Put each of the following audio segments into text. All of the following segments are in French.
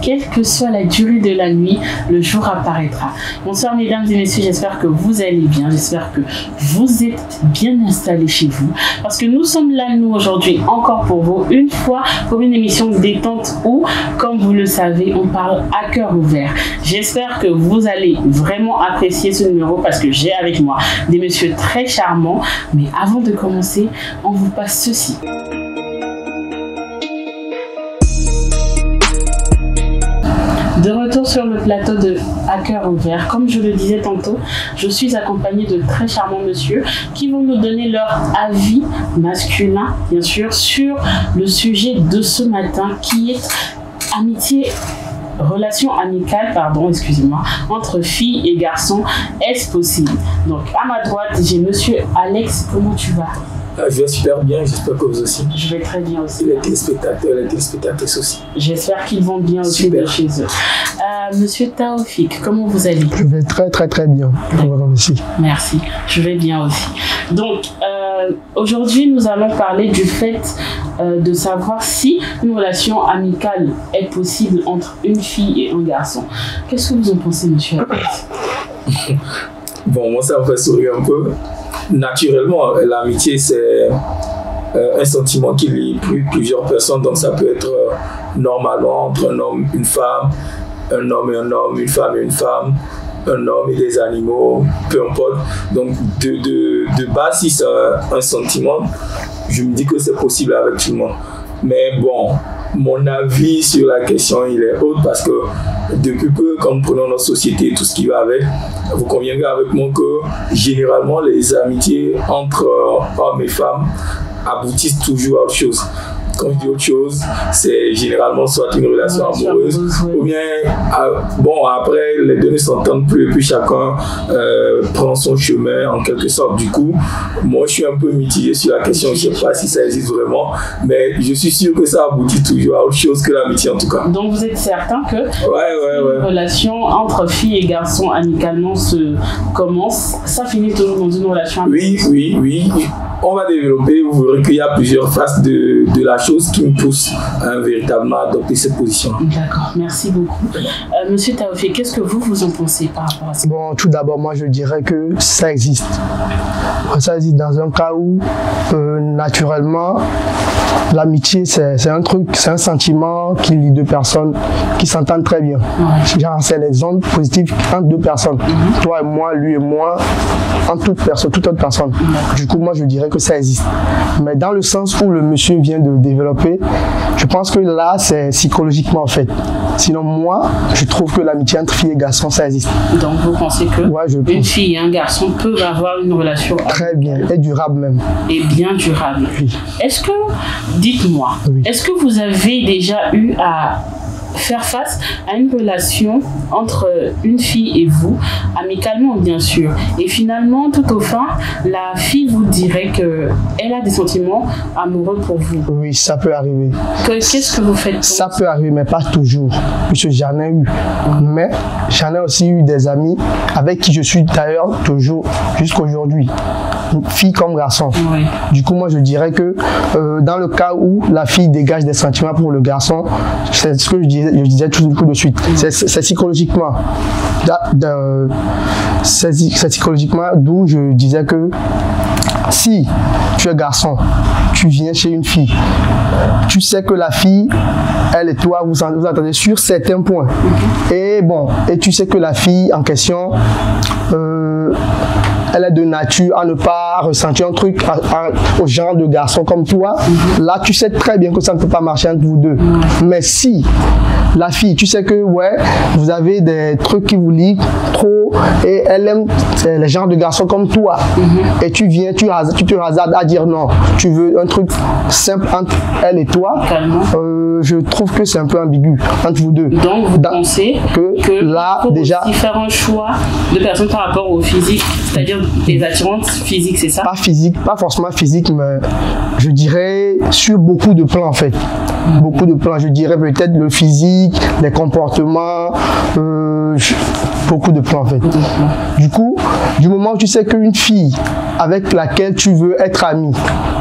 quelle que soit la durée de la nuit, le jour apparaîtra. Bonsoir mesdames et messieurs, j'espère que vous allez bien, j'espère que vous êtes bien installés chez vous, parce que nous sommes là, nous, aujourd'hui, encore pour vous, une fois pour une émission détente où, comme vous le savez, on parle à cœur ouvert. J'espère que vous allez vraiment apprécier ce numéro parce que j'ai avec moi des messieurs très charmants. Mais avant de commencer, on vous passe ceci. De retour sur le plateau de À cœur ouvert, comme je le disais tantôt, je suis accompagnée de très charmants messieurs qui vont nous donner leur avis masculin, bien sûr, sur le sujet de ce matin qui est amitié. Relation amicale, pardon, excusez-moi, entre filles et garçons, est-ce possible? Donc, à ma droite, j'ai monsieur Alex. Comment tu vas? Je vais super bien, j'espère que vous aussi. Je vais très bien aussi. Les téléspectateurs, les téléspectatrices aussi. J'espère qu'ils vont bien aussi de chez eux. Monsieur Taoufik, comment vous allez? Je vais très bien. Merci, je vais bien aussi. Donc, aujourd'hui, nous allons parler du fait de savoir si une relation amicale est possible entre une fille et un garçon. Qu'est-ce que vous en pensez, monsieur Alex? Bon, moi, ça me fait sourire un peu. Naturellement, l'amitié, c'est un sentiment qui lie plusieurs personnes, donc ça peut être normalement entre un homme, une femme, un homme et un homme, une femme et une femme, un homme et des animaux, peu importe. Donc, de base, si c'est un sentiment, je me dis que c'est possible avec tout le monde. Mais bon, mon avis sur la question, il est haut parce que depuis peu, quand nous prenons notre société et tout ce qui va avec, vous conviendrez avec moi que généralement, les amitiés entre hommes et femmes aboutissent toujours à autre chose. Quand je dis autre chose, c'est généralement soit une relation amoureuse ou bien, bon, après, les deux ne s'entendent plus et puis chacun prend son chemin en quelque sorte. Du coup, moi, je suis un peu mitigé sur la question. Je ne sais pas si ça existe vraiment, mais je suis sûr que ça aboutit toujours à autre chose que l'amitié en tout cas. Donc, vous êtes certain que une relation entre filles et garçons amicalement se commence, ça finit toujours dans une relation amoureuse? Oui. On va développer, vous verrez qu'il y a plusieurs faces de la chose qui me poussent à véritablement adopter cette position. D'accord, merci beaucoup. Monsieur Taoufik, qu'est-ce que vous en pensez par rapport à ça? Bon, tout d'abord, moi je dirais que ça existe. Ça existe dans un cas où, naturellement, l'amitié, c'est un truc, c'est un sentiment qui lie deux personnes qui s'entendent très bien. Ouais. Genre, c'est les ondes positives entre deux personnes. Toi et moi, lui et moi, entre toute autre personne. Du coup, moi, je dirais que ça existe. Mais dans le sens où le monsieur vient de développer, je pense que là, c'est psychologiquement en fait. Sinon, moi, je trouve que l'amitié entre filles et garçons, ça existe. Donc, vous pensez que une fille et un garçon peuvent avoir une relation très bien et durable même. Et bien durable. Oui. Est-ce que, dites-moi, est-ce que vous avez déjà eu à faire face à une relation entre une fille et vous, amicalement bien sûr, et finalement tout au fin, la fille vous dirait qu'elle a des sentiments amoureux pour vous? Oui, ça peut arriver. Qu'est-ce que vous faites? Ça peut arriver, mais pas toujours, puisque j'en ai eu. Mais j'en ai aussi eu des amis avec qui je suis d'ailleurs toujours jusqu'aujourd'hui, fille comme garçon. Oui. Du coup, moi je dirais que dans le cas où la fille dégage des sentiments pour le garçon, c'est ce que je disais tout de suite, c'est psychologiquement. C'est psychologiquement, d'où je disais que si tu es garçon, tu viens chez une fille, tu sais que la fille, elle et toi, vous entendez sur certains points. Et bon, et tu sais que la fille en question, elle est de nature à ne pas ressentir un truc au genre de garçon comme toi. Là, tu sais très bien que ça ne peut pas marcher entre vous deux. Mais si la fille, tu sais que vous avez des trucs qui vous lient trop et elle aime les genres de garçons comme toi. Et tu viens, tu te hasardes à dire non, tu veux un truc simple entre elle et toi. Je trouve que c'est un peu ambigu entre vous deux. Donc vous pensez que là il faut déjà aussi faire un choix de personnes par rapport au physique, c'est-à-dire des attirances physiques, c'est ça? Pas physique, pas forcément physique, mais je dirais sur beaucoup de plans en fait. Beaucoup de plans, je dirais peut-être le physique, les comportements, beaucoup de plans en fait. Du coup, du moment où tu sais qu'une fille avec laquelle tu veux être ami,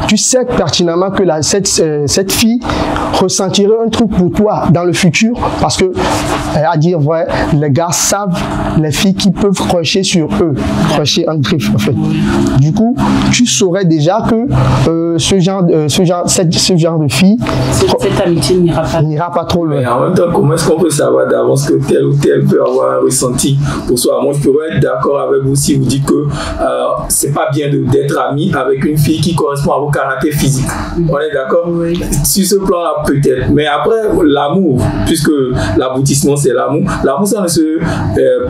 tu sais pertinemment que cette fille ressentirait un truc pour toi dans le futur, parce que, à dire vrai, les gars savent les filles qui peuvent crocher sur eux, crocher en griffe en fait. Du coup, tu saurais déjà que ce genre de fille, cette amitié n'ira pas trop loin. Mais en même temps, comment est-ce qu'on peut savoir d'avance que tel ou tel peut avoir un ressenti pour soi? Moi, je pourrais être d'accord avec vous si vous dites que c'est pas bien d'être ami avec une fille qui correspond à vos caractères physiques. On est d'accord? Oui. Sur ce plan-là, peut-être. Mais après, l'amour, puisque l'aboutissement, c'est l'amour, ça ne se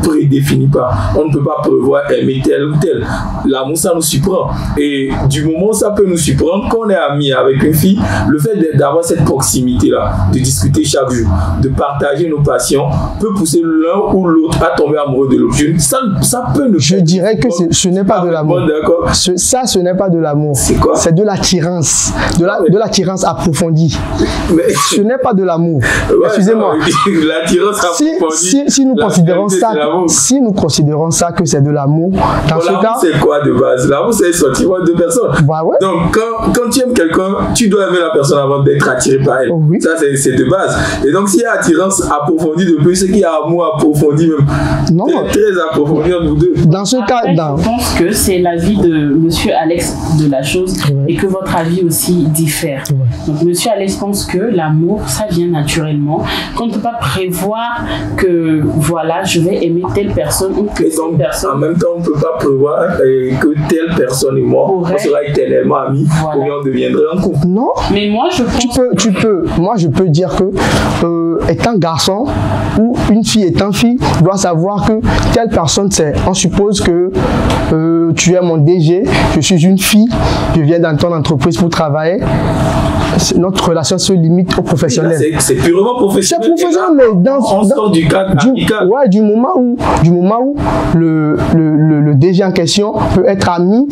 prédéfinit pas. On ne peut pas prévoir aimer tel ou tel. L'amour, ça nous surprend. Et du moment où ça peut nous surprendre, qu'on est ami avec une fille, le fait d'avoir cette proximité-là, de discuter chaque jour, de partager nos passions, peut pousser l'un ou l'autre à tomber amoureux de l'autre. Ça peut nous... Je dirais que ce n'est pas de l'amour. Ce n'est pas de l'amour. C'est quoi? C'est de l'attirance. De l'attirance approfondie. Mais... Ce n'est pas de l'amour. Ouais, excusez-moi. L'attirance approfondie. Si nous considérons ça que c'est de l'amour, dans ce cas... c'est quoi de base? L'amour, c'est un sentiment de personne. Bah ouais. Donc, quand tu aimes quelqu'un, tu dois aimer la personne avant d'être attiré par elle. Oui. Ça, c'est de base. Et donc, s'il y a attirance approfondie de plus, c'est qu'il y a amour approfondi même. Non. Très approfondi entre vous deux. Dans ce cas, je pense que c'est l'avis de monsieur Alex de la chose, et que votre avis aussi diffère. Donc, monsieur Alex pense que l'amour, ça vient naturellement, qu'on ne peut pas prévoir que, voilà, je vais aimer telle personne ou que telle personne. En même temps, on ne peut pas prévoir que telle personne et moi, on sera éternellement amis, ou bien on deviendrait un couple. Non. Mais moi, je pense... Moi, je peux dire que étant garçon ou une fille étant fille, doit savoir que telle personne, on suppose que tu es mon DG, je suis une fille, je viens dans ton entreprise pour travailler. Notre relation se limite au professionnel. C'est purement professionnel. C'est professionnel, mais on sort du cadre amical. Ouais, du moment où le DG en question peut être ami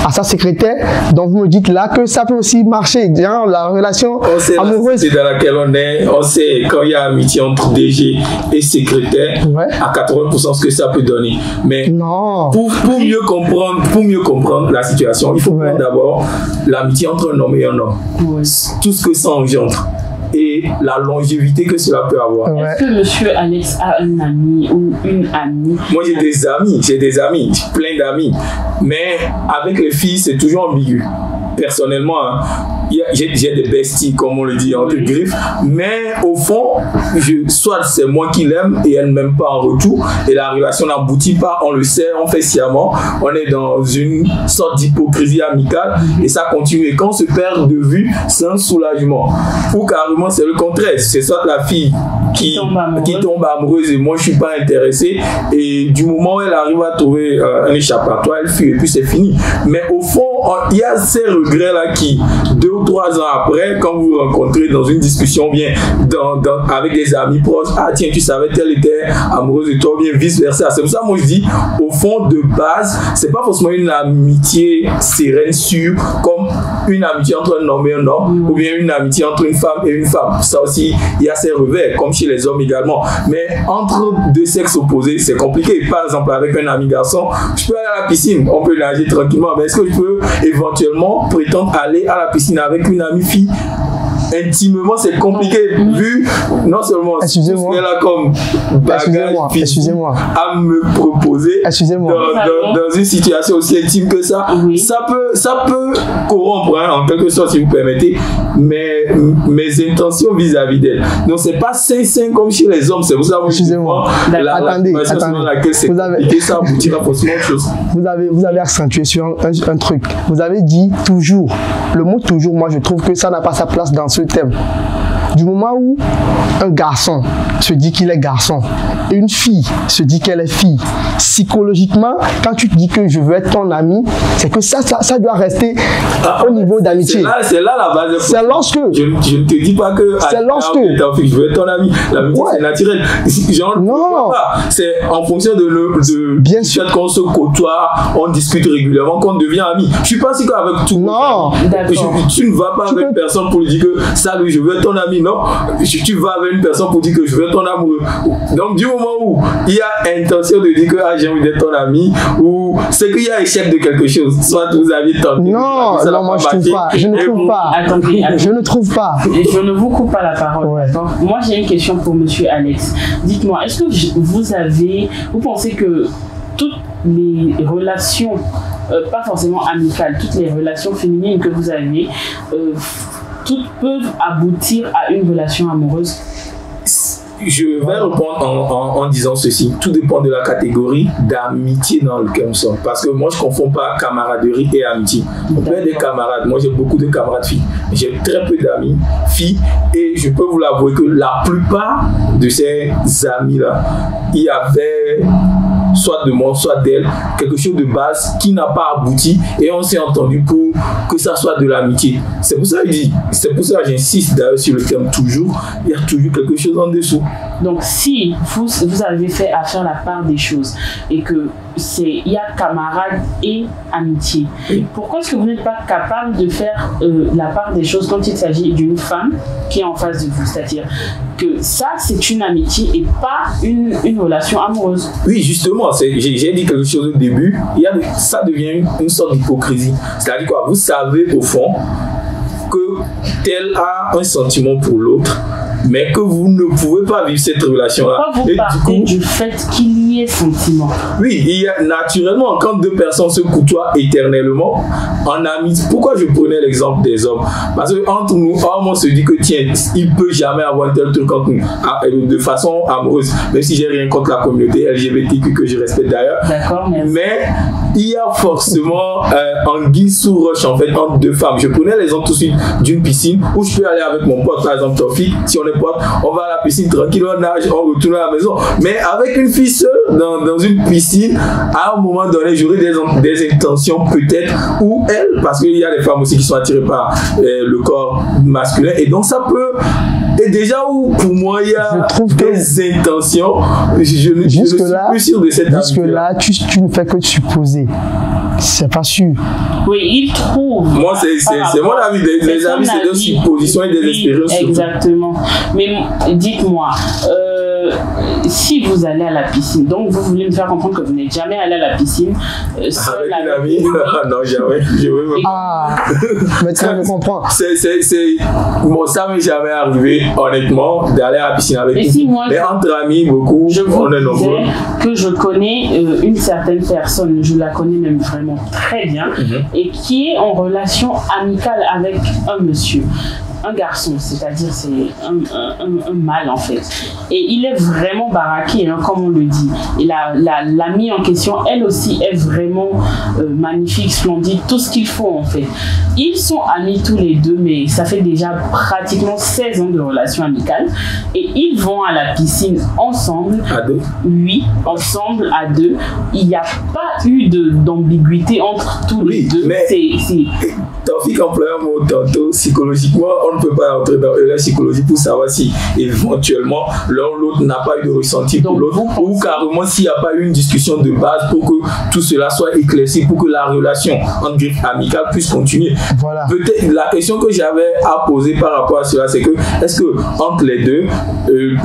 à sa secrétaire, donc vous me dites là que ça peut aussi marcher, genre la relation amoureuse. C'est dans laquelle on est, on sait quand il y a amitié entre DG et secrétaire, à 80% ce que ça peut donner. Mais non. Pour mieux comprendre la situation, il faut prendre d'abord l'amitié entre un homme et un homme. Tout ce que ça engendre. Et la longévité que cela peut avoir. Est-ce que monsieur Alex a un ami ou une amie? Moi j'ai des amis, plein d'amis. Mais avec les filles, c'est toujours ambigu. Personnellement, j'ai des besties, comme on le dit entre griffes, mais au fond, soit c'est moi qui l'aime et elle ne m'aime pas en retour, et la relation n'aboutit pas, on le sait, on fait sciemment, on est dans une sorte d'hypocrisie amicale, et ça continue. Et quand on se perd de vue, c'est un soulagement. Ou carrément, c'est le contraire. C'est soit la fille qui tombe amoureuse et moi je ne suis pas intéressé, et du moment où elle arrive à trouver un échappatoire, elle fuit, et puis c'est fini. Mais au fond, il y a ces regrets-là qui, 2 ou 3 ans après, quand vous vous rencontrez dans une discussion, bien avec des amis proches, ah tiens, tu savais telle était amoureuse de toi, bien vice-versa. C'est pour ça, moi je dis, au fond, de base, c'est pas forcément une amitié sereine, sûre, comme une amitié entre un homme et un homme, ou bien une amitié entre une femme et une femme. Ça aussi, il y a ses revers, comme chez les hommes également. Mais entre deux sexes opposés, c'est compliqué. Par exemple, avec un ami garçon, je peux aller à la piscine, on peut nager tranquillement, mais est-ce que je peux éventuellement prétendre aller à la piscine avec une amie fille? Intimement, c'est compliqué, vu non seulement ce qu'elle a comme bagage à me proposer dans une situation aussi intime que ça. Ça peut corrompre, en quelque sorte, si vous permettez, mes intentions vis-à-vis d'elle. Donc, c'est pas sain comme chez les hommes. C'est pour ça que excusez-moi. Attendez. Dans laquelle c'est compliqué, ça aboutira forcément à autre chose. Vous avez accentué sur un truc. Vous avez dit toujours. Le mot toujours, moi, je trouve que ça n'a pas sa place dans ce thème. Du moment où un garçon se dit qu'il est garçon et une fille se dit qu'elle est fille, psychologiquement, quand tu te dis que je veux être ton ami, c'est que ça doit rester au niveau d'amitié. C'est là la base. C'est lorsque... Je ne te dis pas que... C'est lorsque... je veux être ton ami. L'amitié, c'est naturel. Non. C'est en fonction de bien sûr qu'on se côtoie, on discute régulièrement, qu'on devient ami. Je ne suis pas sûr qu'avec tout... Non. Tu ne vas pas avec une personne pour lui dire que salut, je veux être ton ami. Non, tu vas avec une personne pour dire que je veux être ton amoureux. Donc du moment où il y a intention de dire que j'ai envie d'être ton ami, ou c'est qu'il y a échec de quelque chose. Soit vous aviez tenté. Non, moi je trouve pas. Je ne trouve pas. Attendez. Je ne trouve pas. Je ne vous coupe pas la parole. Ouais. Moi, j'ai une question pour monsieur Alex. Dites-moi, est-ce que vous pensez que toutes les relations, pas forcément amicales, toutes les relations féminines que vous avez, toutes peuvent aboutir à une relation amoureuse? Je vais répondre en disant ceci. Tout dépend de la catégorie d'amitié dans laquelle nous sommes. Parce que moi, je ne confonds pas camaraderie et amitié. On peut être des camarades. Moi, j'ai beaucoup de camarades filles. J'ai très peu d'amis filles. Et je peux vous l'avouer que la plupart de ces amis-là, il y avait soit de moi, soit d'elle, quelque chose de base qui n'a pas abouti. Et on s'est entendu pour que ça soit de l'amitié. C'est pour ça que j'insiste d'ailleurs sur le terme toujours. Il y a toujours quelque chose en dessous. Donc, si vous avez fait à faire la part des choses et que il y a camarade et amitié, pourquoi est-ce que vous n'êtes pas capable de faire la part des choses quand il s'agit d'une femme qui est en face de vous? C'est-à-dire que ça, c'est une amitié et pas une relation amoureuse. Oui, justement, j'ai dit quelque chose au début. Ça devient une sorte d'hypocrisie. C'est-à-dire quoi? Vous savez au fond que tel a un sentiment pour l'autre, mais que vous ne pouvez pas vivre cette relation-là. Pourquoi vous partez du fait qu'il y ait sentiment? Oui, il y a, naturellement, quand deux personnes se côtoient éternellement, en amitié, pourquoi je prenais l'exemple des hommes? Parce que entre nous, on se dit que tiens, il peut jamais avoir un tel truc entre nous, de façon amoureuse, même si j'ai rien contre la communauté LGBTQ que je respecte d'ailleurs. D'accord, merci. Mais il y a forcément anguille sous roche en fait entre deux femmes. Je prenais l'exemple tout de suite d'une piscine où je peux aller avec mon pote, par exemple Tofi, si on est pote, on va à la piscine tranquille, on nage, on retourne à la maison. Mais avec une fille seule dans une piscine, à un moment donné, j'aurai des intentions peut-être, ou elle, parce qu'il y a des femmes aussi qui sont attirées par le corps masculin, et donc ça peut. Et déjà où pour moi il y a des intentions, je ne suis plus sûr de cette jusque là, tu ne fais que supposer. C'est pas sûr. Oui, il trouve. Moi, c'est mon avis. Les avis, c'est des suppositions et des expériences. Exactement. Mais dites-moi, si vous allez à la piscine, donc vous voulez me faire comprendre que vous n'êtes jamais allé à la piscine seul avec une amie? Non, jamais. Mais tu je comprends. Bon, ça m'est jamais arrivé, honnêtement, d'aller à la piscine avec une fille. Mais entre amis, beaucoup, on est nombreux. Que je connais une certaine personne, je la connais même vraiment très bien, et qui est en relation amicale avec un monsieur. Un garçon, c'est-à-dire c'est un mâle en fait. Et il est vraiment baraqué, hein, comme on le dit. Et l'amie en question, elle aussi est vraiment magnifique, splendide, tout ce qu'il faut en fait. Ils sont amis tous les deux, mais ça fait déjà pratiquement 16 ans de relation amicale. Et ils vont à la piscine ensemble. À deux? Oui, ensemble, à deux. Il n'y a pas eu d'ambiguïté entre tous les deux. Mais Taufik emploie un mot tantôt, psychologiquement, on ne peut pas entrer dans la psychologie pour savoir si éventuellement l'un ou l'autre n'a pas eu de ressenti pour l'autre, ou carrément s'il n'y a pas eu une discussion de base pour que tout cela soit éclairci, pour que la relation entre griffes amicales puisse continuer. Voilà. Peut-être la question que j'avais à poser par rapport à cela, c'est que est-ce que entre les deux,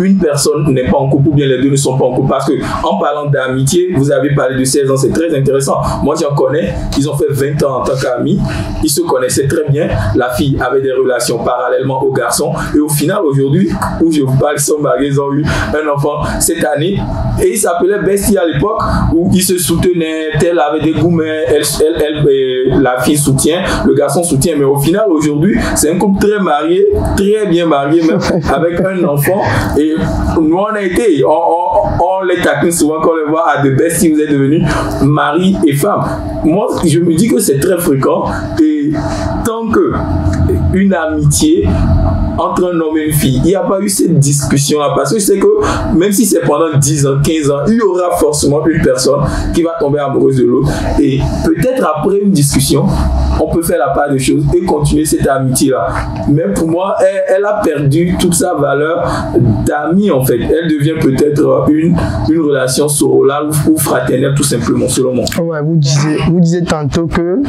une personne n'est pas en couple ou bien les deux ne sont pas en couple? Parce que en parlant d'amitié, vous avez parlé de 16 ans, c'est très intéressant. Moi j'en connais, ils ont fait 20 ans en tant qu'amis, ils se connaissaient très bien, la fille avait des relations parallèlement au garçon, et au final aujourd'hui où je vous parle, ils sont mariés, ils ont eu un enfant cette année, et ils s'appelaient Bestie à l'époque, où ils se soutenaient, tel avait des goûts, mais la fille soutient, le garçon soutient, mais au final aujourd'hui c'est un couple très marié, très bien marié même, avec un enfant. Et nous on a été, on les taquine souvent quand on les voit à de Bestie, vous êtes devenus mari et femme. Moi je me dis que c'est très fréquent, et tant que une amitié entre un homme et une fille, il n'y a pas eu cette discussion-là, parce que je sais que même si c'est pendant 10 ans, 15 ans, il y aura forcément une personne qui va tomber amoureuse de l'autre, et peut-être après une discussion, on peut faire la part des choses et continuer cette amitié-là. Mais pour moi, elle a perdu toute sa valeur d'amie en fait. Elle devient peut-être une relation sororale ou fraternelle tout simplement, selon moi. Ouais, vous disiez tantôt que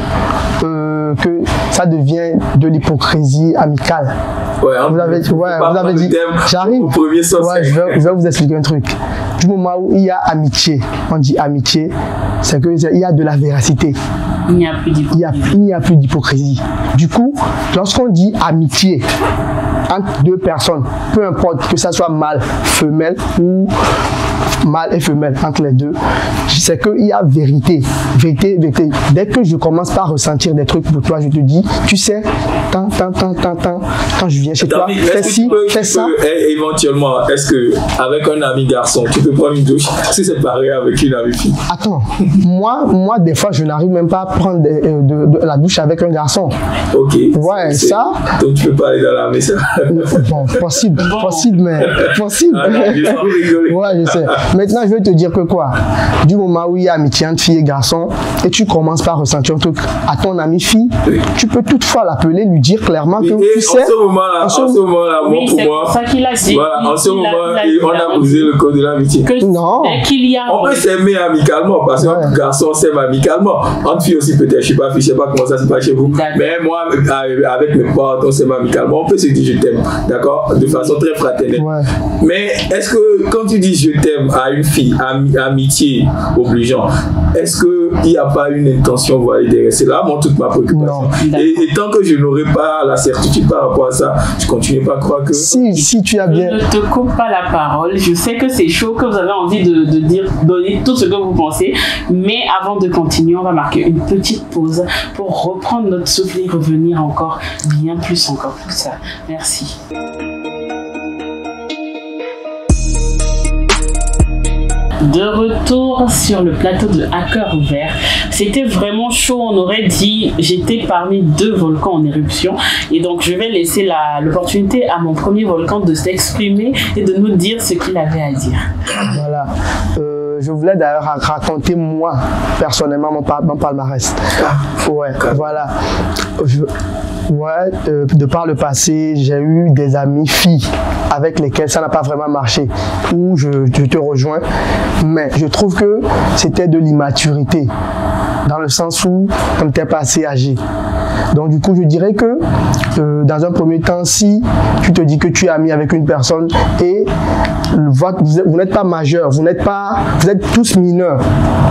ça devient de l'hypocrisie amicale. Ouais, vous avez dit, j'arrive. Au premier sens. Ouais, je vais vous expliquer un truc. Du moment où il y a amitié, on dit amitié, c'est qu'il y a de la véracité. Il n'y a plus d'hypocrisie. Il n'y a plus d'hypocrisie. Du coup, lorsqu'on dit amitié entre deux personnes, peu importe que ça soit mâle, femelle ou mâle et femelle entre les deux, c'est qu'il y a vérité. Vérité, vérité. Dès que je commence par ressentir des trucs pour toi, je te dis, tu sais, quand je viens chez toi, fais ci, fais ça. Éventuellement, est-ce que avec un ami garçon, tu peux prendre une douche si c'est pareil avec une amie fille? Attends, moi, des fois, je n'arrive même pas à prendre de la douche avec un garçon. Ok. Ouais, ça. Donc tu peux pas aller dans la maison. Bon, possible, mais possible. Ouais, je sais. Maintenant, je vais te dire que quoi? Du moment où il y a amitié entre filles et garçons, et tu commences par ressentir un truc à ton ami fille, tu peux toutefois l'appeler, lui dire clairement que tu sais. En ce moment-là, moi, oui, pour moi, ça qu'il a dit. Voilà, en ce moment, on a brisé le code de l'amitié. Non. On peut s'aimer amicalement, parce qu'un garçon s'aime amicalement. Entre filles aussi, peut-être, je ne sais pas comment ça se passe chez vous. Mais moi, avec mes potes, on s'aime amicalement. On peut se dire je t'aime, d'accord? De façon très fraternelle. Ouais. Mais est-ce que quand tu dis je t'aime à une fille, amitié obligeant, est-ce qu'il n'y a pas une intention voilée derrière? C'est là toute ma préoccupation. Et tant que je n'aurai pas la certitude par rapport à ça, je continue pas à croire que... Si tu as bien... Je ne te coupe pas la parole. Je sais que c'est chaud, que vous avez envie de dire, donner tout ce que vous pensez. Mais avant de continuer, on va marquer une petite pause pour reprendre notre souffle et revenir encore plus ça. Merci. De retour sur le plateau de À Cœur Ouvert. C'était vraiment chaud, on aurait dit, j'étais parmi 2 volcans en éruption. Et donc je vais laisser l'opportunité à mon premier volcan de s'exprimer et de nous dire ce qu'il avait à dire. Voilà. Je voulais d'ailleurs raconter moi, personnellement, mon palmarès. Ouais, voilà. De par le passé, j'ai eu des amies filles avec lesquelles ça n'a pas vraiment marché, où je te rejoins, mais je trouve que c'était de l'immaturité, dans le sens où on n'était pas assez âgé. Donc du coup, je dirais que dans un premier temps, si tu te dis que tu es ami avec une personne et vous n'êtes pas majeur, vous êtes tous mineurs,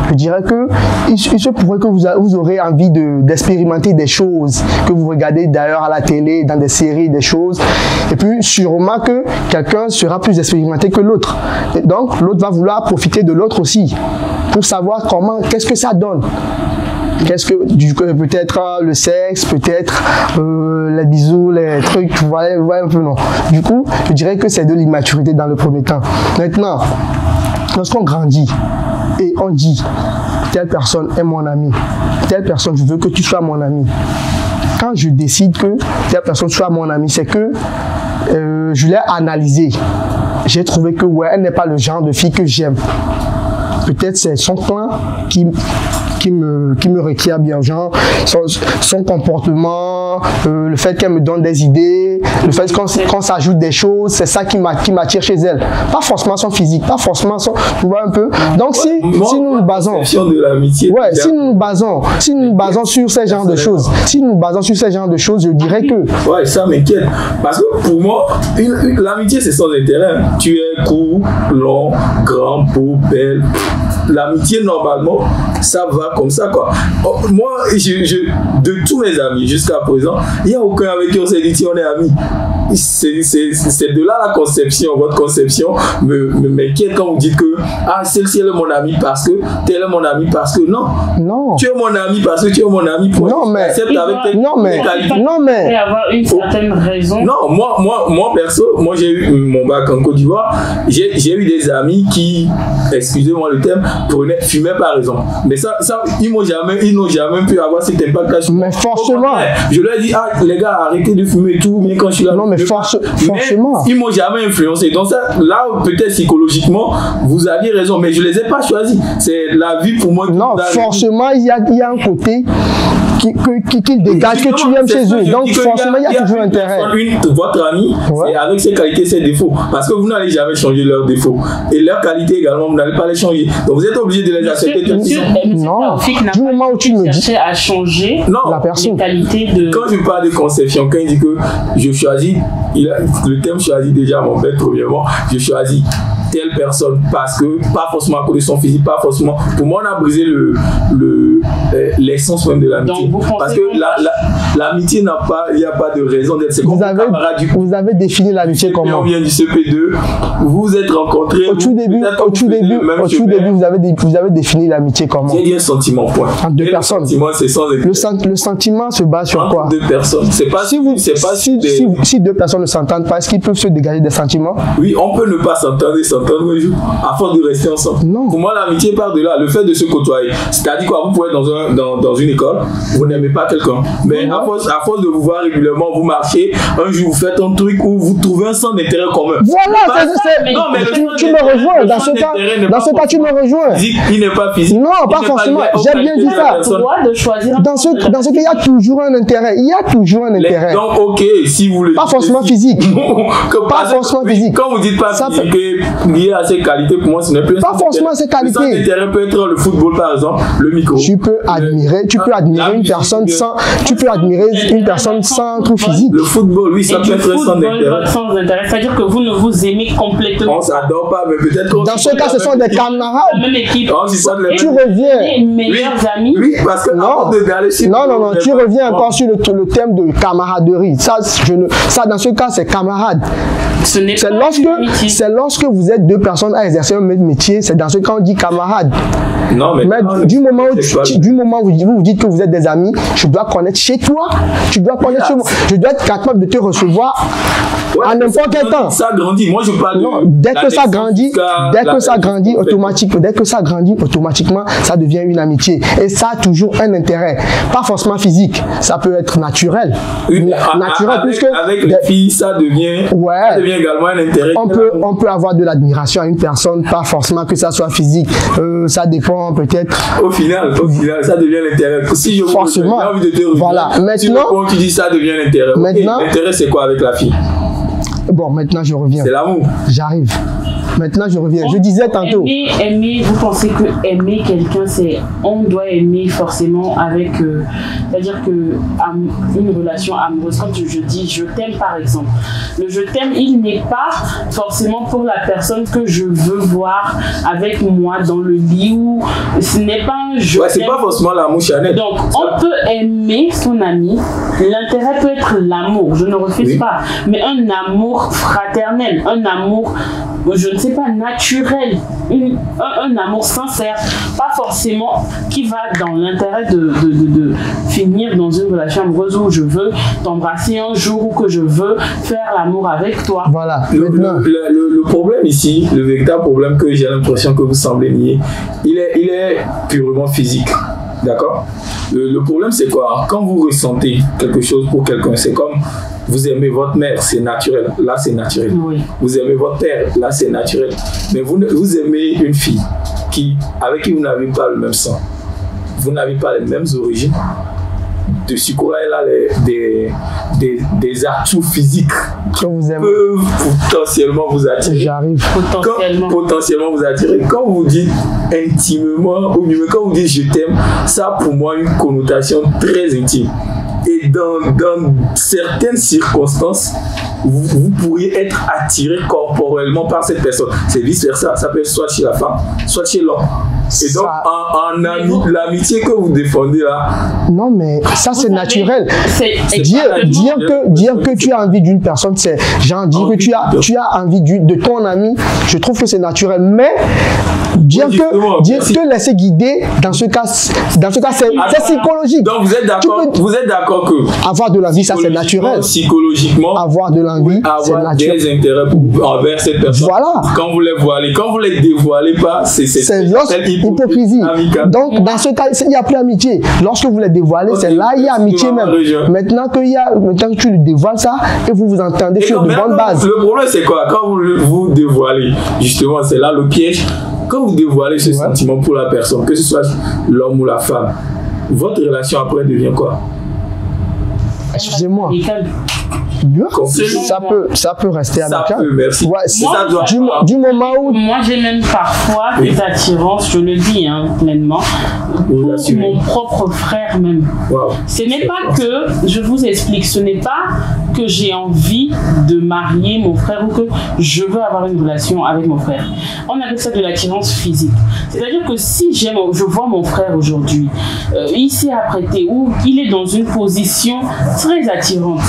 je dirais que il se pourrait que vous aurez envie d'expérimenter des choses que vous regardez d'ailleurs à la télé, dans des séries, des choses, et puis sûrement que quelqu'un sera plus expérimenté que l'autre. Donc l'autre va vouloir profiter de l'autre aussi pour savoir qu'est-ce que ça donne. Qu'est-ce que, peut-être le sexe, peut-être les bisous, les trucs, vous voyez un peu, non. Du coup, je dirais que c'est de l'immaturité dans le premier temps. Maintenant, lorsqu'on grandit et on dit, telle personne est mon ami, telle personne, je veux que tu sois mon ami. Quand je décide que telle personne soit mon ami, c'est que je l'ai analysé. J'ai trouvé que, ouais, elle n'est pas le genre de fille que j'aime. Peut-être c'est son plan qui me requiert bien, genre son comportement, le fait qu'elle me donne des idées, le fait qu'on s'ajoute des choses, c'est ça qui m'attire chez elle. Pas forcément son physique, pas forcément son, tu vois un peu. Donc si nous nous basons, si nous nous basons sur ces genres de choses, je dirais que... Ouais, ça m'inquiète. Parce que pour moi, l'amitié c'est sans intérêt. Tu es court, long, grand, beau, belle. L'amitié normalement ça va comme ça quoi. Moi de tous mes amis jusqu'à présent, il n'y a aucun avec qui on s'est dit on est amis. C'est de là la conception, votre conception m'inquiète quand vous dites que celle-ci elle est mon ami parce que tel est mon ami parce que non. Tu es mon ami parce que tu es mon ami pour mais avoir une certaine raison. Non, moi perso, moi j'ai eu mon bac en Côte d'Ivoire, j'ai eu des amis qui, excusez-moi le terme, fumaient par exemple. Mais ça ils n'ont jamais pu avoir cet impact-là. Mais forcément. Je leur ai dit, les gars, arrêtez de fumer et tout, mais quand je suis là. Non, mais forcément. Ils m'ont jamais influencé. Donc ça, là, peut-être psychologiquement, vous aviez raison, mais je ne les ai pas choisis. C'est la vie pour moi. Non, forcément, il y a un côté qui dégage que tu aimes chez eux. Donc forcément, il y a toujours intérêt. Votre ami, c'est avec ses qualités, ses défauts. Parce que vous n'allez jamais changer leurs défauts. Et leurs qualités également, vous n'allez pas les changer. Donc vous êtes obligé de les accepter. Non, du moment où tu me dis à changer la personne. Quand je parle de conception, quand il dit que je choisis, le thème choisit déjà mon père premièrement, je choisis telle personne parce que, pas forcément à cause de son physique, pas forcément. Pour moi, on a brisé l'essence même de l'amitié. Parce que l'amitié n'a pas, il n'y a pas de raison d'être. C'est comme camarade du coup. Vous avez défini l'amitié comment? On vient du CP2, vous vous êtes rencontrés. Au tout début, vous avez défini l'amitié comment? Il y a un sentiment, point. Entre deux personnes. Le sentiment se base sur quoi? Entre deux personnes. C'est pas si deux personnes ne s'entendent pas, est-ce qu'ils peuvent se dégager des sentiments? Oui, on peut ne pas s'entendre et s'entendre un jour, à force de rester ensemble. Non. Pour moi, l'amitié part de là, le fait de se côtoyer. C'est-à-dire quoi, vous pouvez être dans une école, vous n'aimez pas quelqu'un, mais à force de vous voir régulièrement, vous marchez, un jour vous faites un truc où vous trouvez un centre d'intérêt commun. Voilà, tu me rejoins. Dans ce cas, tu me rejoins. Il n'est pas physique. Non, pas forcément. J'ai bien dit ça. Dans ce cas, il y a toujours un intérêt. Il y a toujours un intérêt. Donc, ok, si vous le pas forcément physique. Pas forcément physique. Quand vous dites pas physique, lié à ses qualités, pour moi, ce n'est plus pas forcément ses qualités. Le centre d'intérêt peut être le football, par exemple, le micro. Tu peux admirer une personne sans, truc physique. Le football, oui, ça peut être un centre d'intérêt. C'est-à-dire que vous ne vous aimez complètement. On s'adore pas, mais peut-être qu'on... Dans ce cas, ce sont des camarades. La même équipe. Tu reviens. Les meilleurs amis. Oui, parce que non, tu reviens encore sur le thème de camaraderie. Ça, dans ce cas, c'est camarade. C'est lorsque vous êtes deux personnes à exercer un même métier, c'est dans ce cas on dit camarade. Non, mais du moment où vous dites que vous êtes des amis, je dois connaître chez toi, tu dois connaître chez moi, je dois être capable de te recevoir à n'importe quel temps. Ça grandit, moi je parle dès que ça grandit automatiquement, ça devient une amitié. Et ça a toujours un intérêt, pas forcément physique, ça peut être naturel. Avec les filles, ça devient également un intérêt. On peut avoir de l'admiration à une personne, pas forcément que ça soit physique. Ça dépend peut-être. Au final, ça devient l'intérêt. Si j'ai envie de te rejoindre, voilà. Maintenant, tu dis ça devient l'intérêt. L'intérêt, c'est quoi avec la fille? Bon, maintenant je reviens. C'est l'amour. J'arrive. Maintenant, je reviens. Je disais tantôt. Aimer, vous pensez que aimer quelqu'un, c'est on doit aimer forcément avec, c'est-à-dire que une relation amoureuse. Quand je dis je t'aime par exemple, le je t'aime, il n'est pas forcément pour la personne que je veux voir avec moi dans le lit ou ce n'est pas un je t'aime. C'est pas forcément l'amour charnel. Donc on peut aimer son ami. L'intérêt peut être l'amour. Je ne refuse pas, mais un amour fraternel, un amour, je ne sais pas, naturel, un amour sincère, pas forcément qui va dans l'intérêt de finir dans une relation amoureuse où je veux t'embrasser un jour ou que je veux faire l'amour avec toi. Voilà. Le problème ici, le véritable problème que j'ai l'impression que vous semblez nier, il est purement physique. D'accord? Le problème, c'est quoi? Quand vous ressentez quelque chose pour quelqu'un, c'est comme vous aimez votre mère, c'est naturel. Là, c'est naturel. Oui. Vous aimez votre père, là, c'est naturel. Mais vous aimez une fille avec qui vous n'avez pas le même sang. Vous n'avez pas les mêmes origines. De Sikora, elle a des atouts physiques qui peuvent potentiellement vous attirer. J'arrive. Potentiellement vous attirer. Quand vous dites intimement, ou même quand vous dites je t'aime, ça a pour moi une connotation très intime. Et dans certaines circonstances, vous pourriez être attiré corporellement par cette personne. C'est vice versa. Ça peut être soit chez la femme, soit chez l'homme. Et donc, l'amitié que vous défendez là. Non, mais ça, c'est naturel. Dire que tu as envie d'une personne, c'est genre dire que tu as envie de ton ami, je trouve que c'est naturel. Mais dire que laisser guider, dans ce cas, c'est psychologique. Donc, vous êtes d'accord que avoir de l'envie, ça c'est naturel. Psychologiquement, avoir de l'envie, c'est naturel. Des intérêts envers cette personne. Voilà. Quand vous les voilez, quand vous les dévoilez pas, c'est hypocrisie. Donc, dans ce cas, il n'y a plus amitié. Lorsque vous les dévoilez, c'est là il y a amitié même. Maintenant que tu le dévoiles ça, et vous vous entendez sur de bonnes bases. Le problème, c'est quoi? Quand vous dévoilez, justement, c'est là le piège. Quand vous dévoilez ce sentiment pour la personne, que ce soit l'homme ou la femme, votre relation après devient quoi? Excusez-moi. Ça peut rester amical. Merci. Du moment où... Moi, j'ai même parfois des attirances, je le dis pleinement, pour mon propre frère même. Wow. Ce n'est pas que, je vous explique, ce n'est pas que j'ai envie de marier mon frère ou que je veux avoir une relation avec mon frère. On appelle ça de l'attirance physique. C'est-à-dire que si je vois mon frère aujourd'hui, il s'est apprêté ou il est dans une position très attirante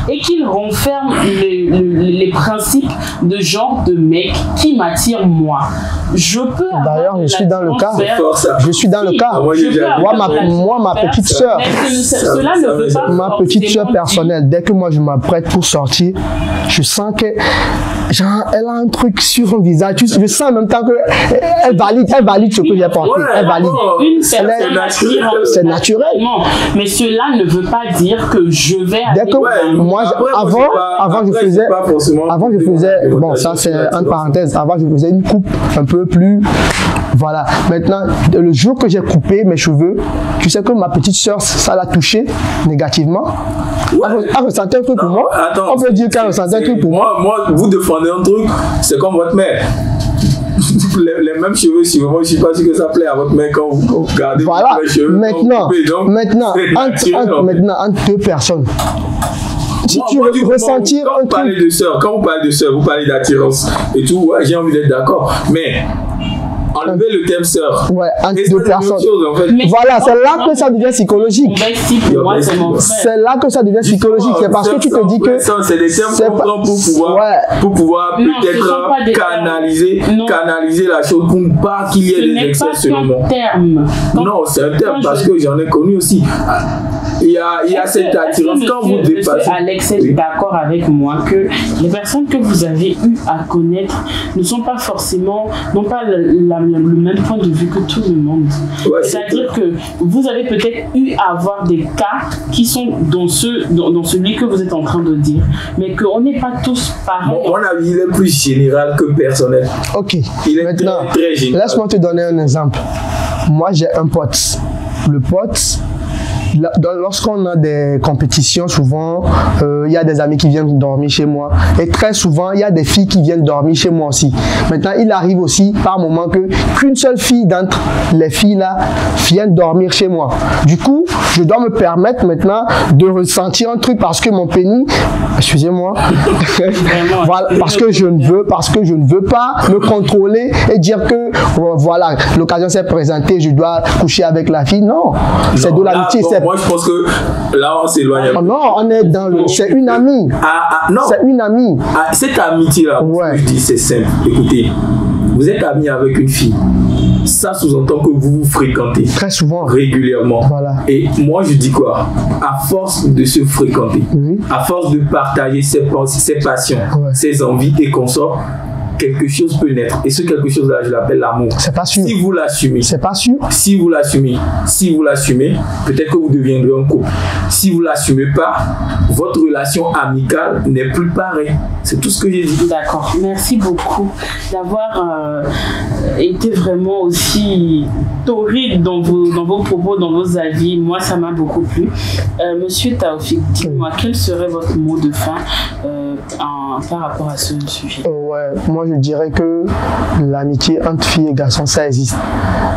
et qu'il renferme les principes de genre de mec qui m'attire moi. Je peux. D'ailleurs, je suis dans le cas. Je suis dans le cas. Moi, ma petite soeur. Cela ne veut pas. Ma petite soeur personnelle, dès que moi je m'apprête pour sortir, je sens que genre, elle a un truc sur son visage. Je sens en même temps qu'elle valide ce que j'ai porté. Elle valide. C'est naturel. Mais cela ne veut pas dire que je vais. Dès que moi, avant je faisais, bon, ça c'est entre parenthèses, avant je faisais une coupe un peu plus. Voilà. Maintenant, le jour que j'ai coupé mes cheveux, tu sais que ma petite soeur, ça l'a touché négativement. Elle ressentait un truc pour moi. Attends, on peut dire qu'elle ressentait un truc pour moi. Moi, vous défendez un truc, c'est comme votre mère. Les mêmes cheveux sur moi, je ne suis pas sûr que ça plaît à votre mère quand vous regardez les cheveux. Maintenant, entre deux personnes. Si tu veux ressentir un truc. Quand vous parlez de sœur, vous parlez d'attirance et tout, ouais, j'ai envie d'être d'accord. Mais enlever le thème sœur. Ouais, entre deux personnes. En fait. Voilà, c'est là que ça devient psychologique. C'est là que ça devient psychologique. C'est parce que tu te dis que. C'est des termes qu'on prend pour pouvoir peut-être canaliser la chose pour ne pas qu'il y ait des excès seulement. Non, c'est un terme parce que j'en ai connu aussi. Il y a cette attirance quand vous dépassez. Alex est d'accord avec moi que les personnes que vous avez eu à connaître ne sont pas forcément, n'ont pas le même point de vue que tout le monde. Ouais, c'est-à-dire que vous avez peut-être eu à avoir des cas qui sont dans celui que vous êtes en train de dire, mais qu'on n'est pas tous pareils. Mon avis, il est plus général que personnel. Ok. Il est maintenant, très général. Laisse-moi te donner un exemple. Moi, j'ai un pote. Le pote, lorsqu'on a des compétitions, souvent, il y a des amis qui viennent dormir chez moi. Et très souvent, il y a des filles qui viennent dormir chez moi aussi. Maintenant, il arrive aussi par moment qu'une seule fille d'entre les filles-là vienne dormir chez moi. Du coup, je dois me permettre maintenant de ressentir un truc parce que mon pénis, excusez-moi, voilà, parce que je ne veux pas me contrôler et dire que voilà, l'occasion s'est présentée, je dois coucher avec la fille. Non, c'est de l'amitié. Moi, je pense que là, on s'éloigne. Oh non, on est dans le. C'est une amie. Non. C'est une amie. Cette amitié-là, ouais. Je dis, c'est simple. Écoutez, vous êtes ami avec une fille. Ça sous-entend que vous vous fréquentez. Très souvent. Régulièrement. Voilà. Et moi, je dis quoi? À force de se fréquenter, à force de partager ses passions, ses envies et consorts, quelque chose peut naître. Et ce quelque chose-là, je l'appelle l'amour. C'est pas sûr. Si vous l'assumez. C'est pas sûr. Si vous l'assumez, peut-être que vous deviendrez un couple. Si vous l'assumez pas, votre relation amicale n'est plus pareille. C'est tout ce que j'ai dit. D'accord. Merci beaucoup d'avoir été vraiment aussi torride dans vos propos, dans vos avis. Moi, ça m'a beaucoup plu. Monsieur Taoufik, dis-moi, quel serait votre mot de fin par rapport à ce sujet? Ouais, moi je dirais que l'amitié entre filles et garçons, ça existe.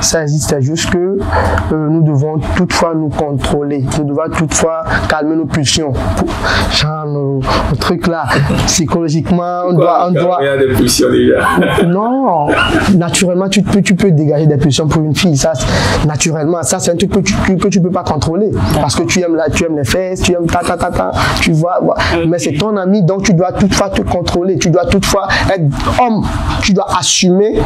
Ça existe, c'est juste que nous devons toutefois nous contrôler. Nous devons toutefois calmer nos pulsions. Genre, nos trucs là, psychologiquement, on doit... Il y a des pulsions déjà. Non, naturellement, tu peux dégager des pulsions pour une fille. Ça, naturellement, ça c'est un truc que tu peux pas contrôler. Parce que tu aimes les fesses, tu aimes tu vois. Mais c'est ton ami, donc tu dois toutefois te contrôler. Tu dois toutefois être homme. Tu dois assumer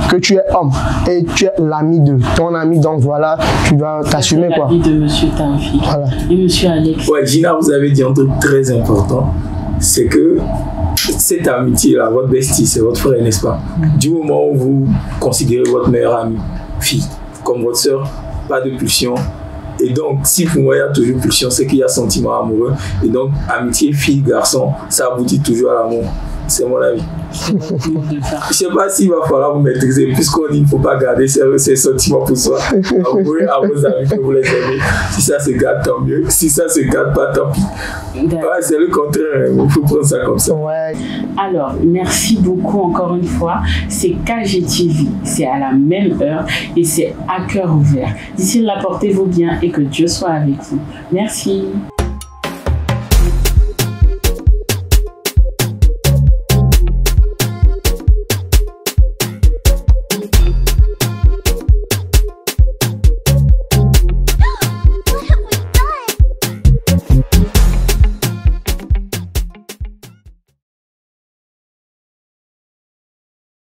que tu es homme. Et tu es l'ami de ton ami. Donc voilà, tu dois t'assumer quoi. L'ami de monsieur Taoufik. Voilà. Et monsieur Alex. Ouais, Gina, vous avez dit un truc très important. C'est que cette amitié-là, votre bestie, c'est votre frère, n'est-ce pas? Du moment où vous considérez votre meilleure amie, fille, comme votre soeur, pas de pulsion. Et donc, si pour moi il y a toujours pulsion, c'est qu'il y a sentiment amoureux. Et donc, amitié, fille, garçon, ça aboutit toujours à l'amour. C'est mon avis. Je ne sais pas s'il va falloir vous maîtriser, puisqu'on dit qu'il ne faut pas garder ces sentiments pour soi. Avouez à vos amis que vous les aimez. Si ça se garde, tant mieux. Si ça se garde pas, tant pis. Ouais, c'est le contraire. Il faut prendre ça comme ça. Ouais. Alors, merci beaucoup encore une fois. C'est KGTV. C'est à la même heure et c'est à cœur ouvert. D'ici là, portez-vous bien et que Dieu soit avec vous. Merci.